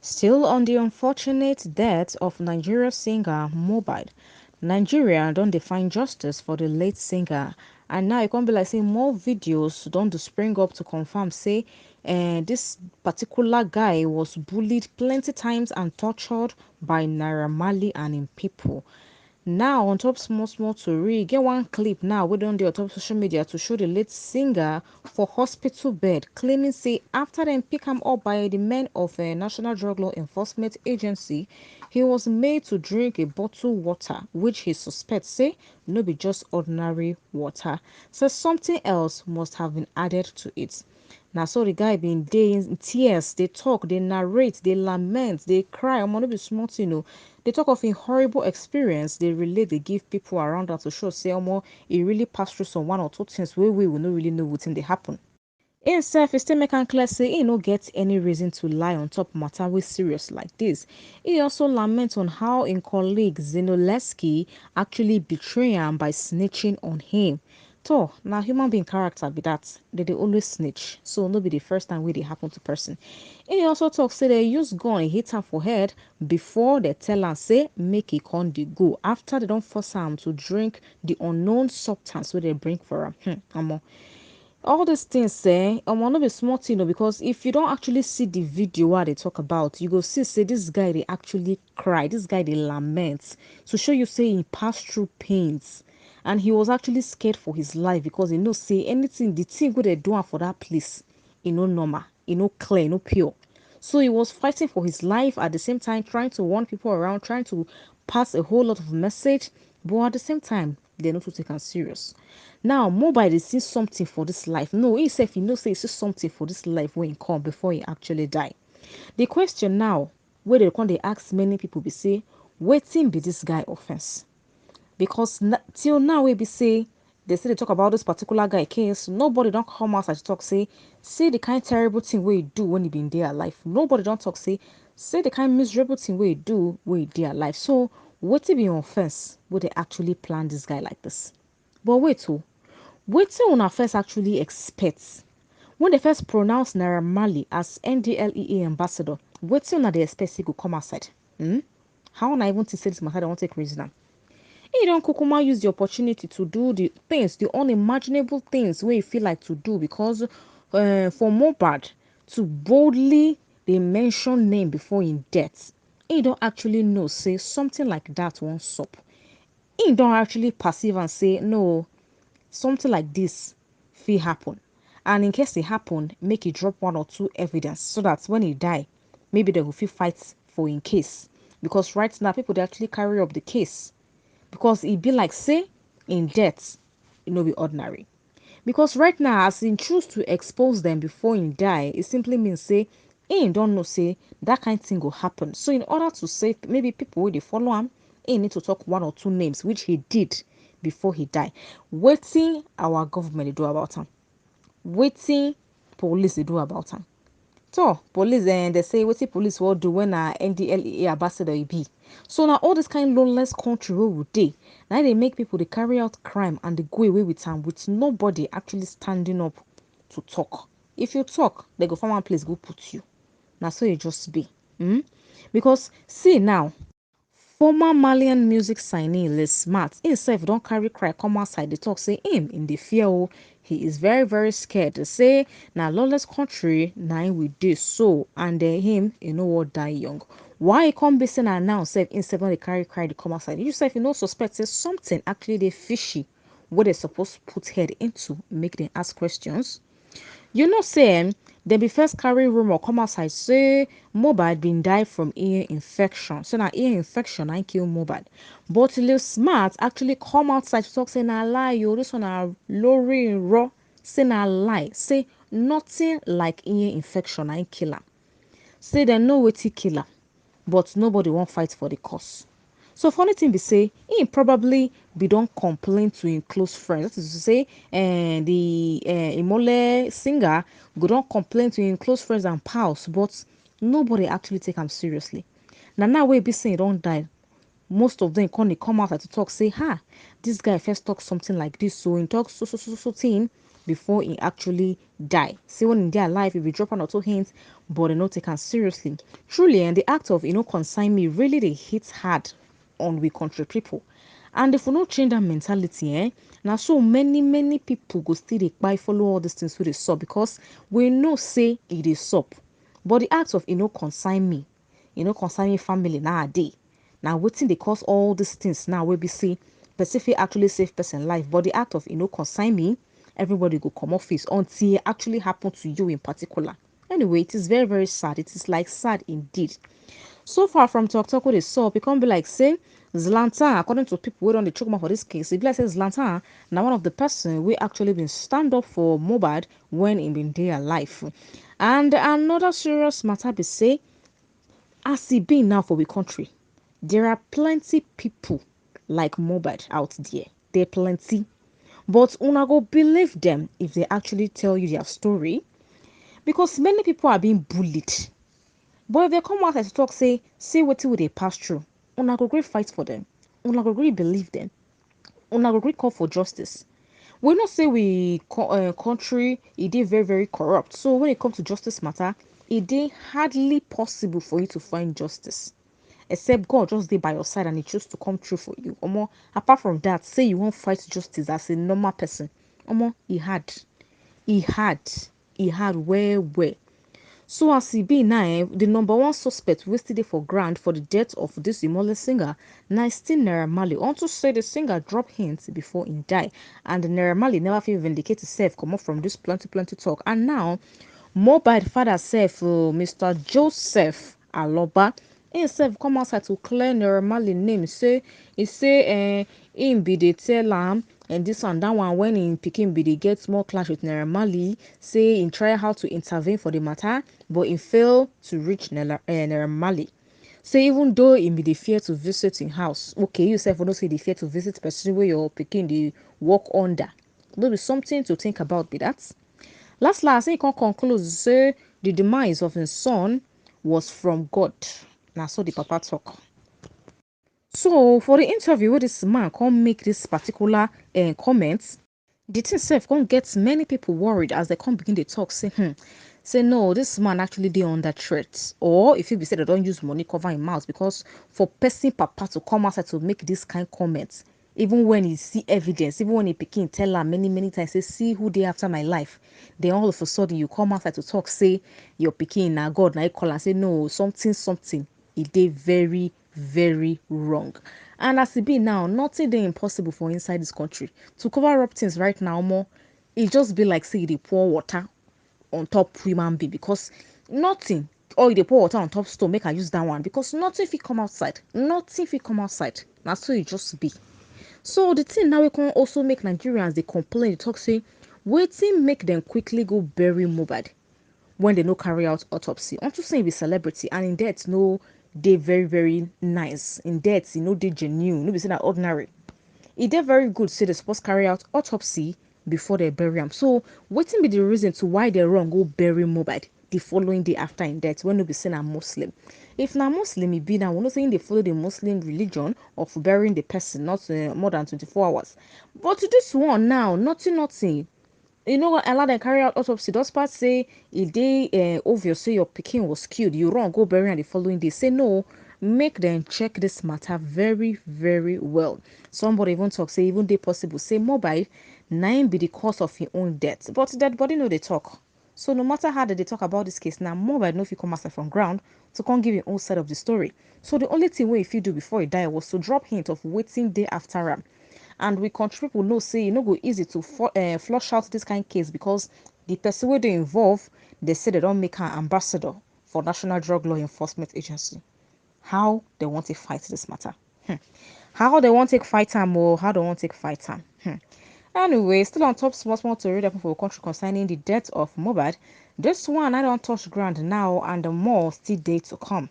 Still on the unfortunate death of Nigeria singer Mohbad, Nigeria don dey find justice for the late singer, and now e come be like say more videos don dey spring up to confirm say this particular guy was bullied plenty times and tortured by Naira Marley and im pipo. Now on top small tori, e get one clip now wey don dey on top social media to show the late singer for hospital bed claiming say after dem pick am up by the men of National Drug Law Enforcement Agency, he was made to drink a bottle water which he suspects say no be just ordinary water, so something else must have been added to it. Na so the guy bin dey in tears, dey talk, dey narrate, dey lament, dey cry. Omo, no be small thing o. Dey talk of a horrible experience, dey relate, dey give people around am to show say omo, e really pass through some one or two things wey we no really know wetin dey happen. Im sef e still make am clear say e no get any reason to lie on top matter wey serious like this. E also lament on how im colleague Zinoleski actually betray am by snitching on him. Toh, na human being character be that. They always snitch, so no be the first time wey dey happen to person. E also talk say they use gun hit am for head before they tell am say make e con dey go after they don force am to drink the unknown substance wey they bring for am. Omo, all these things omo, no be small thing o, because if you don actually see the video wey I dey talk about, you go see say this guy dey actually cry, this guy dey lament to show you say he pass through pains and he was actually scared for his life because he know say anything, the thing wey dey do am for that place, e no normal, e no clear, e no pure. So he was fighting for his life at the same time trying to warn people around, trying to pass a whole lot of message, but at the same time they no too take am serious. Now Mohbad dey see something for this life. No, he sef he know say he see something for this life when he come before he actually die. The question now wey dey come dey ask many people be say wetin be this guy offense? Because till now we be say they say they talk about this particular guy case, nobody don't come out and talk say the kind terrible thing wey he do when he been there alive. Nobody don't talk say the kind miserable thing wey he do when he there alive. So wetin be offense wey they actually plan this guy like this? But wait oh, wetin una first actually expect when they first pronounce Naira Marley as NDLEA ambassador? Wetin una dey expect say go come outside? How una even think say this matter they wan take reason am? He don't kukuma use the opportunity to do the things, the unimaginable things where you feel like to do, because for Mohbad to boldly they mention name before in death, he don't actually know say something like that won't stop. He don't actually perceive and say no, something like this fit happen, and in case it happen, make it drop one or two evidence so that when he die, maybe they will fit fight for in case, because right now people they actually carry up the case because it be like say in death it no be ordinary, because right now as he choose to expose them before he die, it simply means say he don't know say that kind thing go happen. So in order to save maybe people wey dey follow him, he need to talk one or two names which he did before he die. Wetin our government dey do about am? Wetin police dey do about am? So police they say wetin police will do when a NDLEA ambassador e be. So now all this kind lawless country wey we dey, now they make people they carry out crime and they go away with am with nobody actually standing up to talk. If you talk, they go find one place go put you. Now so it just be. Because see now, former Malian music signee Les Smart himself don't carry cry come outside dey talk say him in the fear oh, he is very scared. To say na lawless country na him we dey so, and him you know what die young. Why he come be saying now sef instead when they carry cry dey come outside? You sef you no suspect say something actually dey fishy what they supposed to put head into make them ask questions. You know say dem be first carry rumor come outside say Mohbad been die from ear infection. So na ear infection na kill Mohbad. But Lil Smart actually come outside to talk say na lie yo, this one na lori raw, say na lie, say nothing like ear infection na kill am. Say dem know wetin kill am, but nobody won't fight for the cause. So funny thing be say he probably be don't complain to him close friends. That is to say, the Imole singer go don't complain to him close friends and pals, but nobody actually take him seriously. Now we be saying he don't die, most of them come out to talk say, this guy first talk something like this, so in talk so thing, before he actually die. See, when in their life, if we drop one or two hints, but they not take am seriously. Truly, and the act of consign me really they hit hard on we country people. And if we not change that mentality, now so many people go still dey buy follow all these things with the sup because we know say it is sup. But the act of consign me, consign me family nowadays. Now wetin dey cause all these things now wey be say person fit actually save person life, but the act of consign me, everybody go come office until it actually happen to you in particular. Anyway, it is very sad. It is like sad indeed. So far from talk wey dey sup, e come be like say Zlatan, according to people wey don dey chook mouth for this case, e be like say Zlatan na one of the person wey actually been stand up for Mohbad when e been dey alive. And another serious matter be say, as e be now for we country, there are plenty people like Mohbad out there. There plenty. But una go believe them if they actually tell you their story, because many people are being bullied. But if they come out and talk say wetin we dey pass through, una go gree fight for them. Una go gree believe them. Una go gree call for justice. We know say we country e dey very corrupt. So when it comes to justice matter, e dey hardly possible for you to find justice, except God just dey by your side and he choose to come through for you. Omo, apart from that, say you wan fight justice as a normal person, omo, e hard well. So as e be now, the number one suspect wey still dey for ground for the death of this Imole singer na still Naira Marley, unto say the singer drop hints before he die, and Naira Marley never fit vindicate himself comot from this plenty talk. And now Mohbad father sef, Mr. Joseph Aloba, himself come outside to clear Naira Marley name, say him be dey tell am and this and that one when him pikin be dey get small clash with Naira Marley, say him try how to intervene for the matter, but him fail to reach Naira Marley. Say even though him be dey fear to visit him house, okay, you sef no say dey fear to visit person wey your pikin dey work under. No be something to think about be that. Last he can conclude say the demise of his son was from God. Now so the papa talk. So for the interview where this man come make this particular comments, the thing self come get many people worried as they come begin to talk, say no, this man actually dey under threat. Or if it be said they don't use money cover him mouth, because for person papa to come outside to make this kind comments, even when he see evidence, even when he pikin tell am many times, say see who dey after my life, then all of a sudden you come outside to talk say your pikin na God na he call and say no, something e dey very wrong. And as e be now, nothing dey impossible for inside this country. To cover up things right now, more it just be like say you dey pour water on top human being, because nothing, or you dey pour water on top stone make I use that one, because nothing fit come outside. Na so e just be. So the thing now we can also make Nigerians dey complain, dey talk say wetin make them quickly go bury Mohbad when they no carry out autopsy, unto say he be celebrity and in death no dey very nice. In death e no dey genuine, no be say na ordinary. E dey very good say they suppose carry out autopsy before they bury am. So wetin be the reason to why they run go bury Mohbad the following day after in death when no be say na Muslim? If na Muslim e be now, we know say they follow the Muslim religion of burying the person not more than 24 hours. But this one now, nothing. You know what, allow them carry out autopsy. Those parts say if they obvious say your pikin was killed, you run go bury am the following day. Say no, make them check this matter very well. Somebody even talk say even they possible say Mohbad na him be the cause of his own death, but dead body no dey talk. So no matter how they talk about this case, now Mohbad no fit come outside from ground to come give your own side of the story. So the only thing wey if you do before he die was to drop hint of waiting day after am. And we country people know say e no go easy to flush out this kind of case, because the person wey dey involved, they say they don't make her ambassador for National Drug Law Enforcement Agency. How they want to fight this matter? How they want to fight am, or how they want to fight am? Anyway, still on top small to read up for country concerning the death of Mohbad. This one I don't touch ground now, and the more still day to come.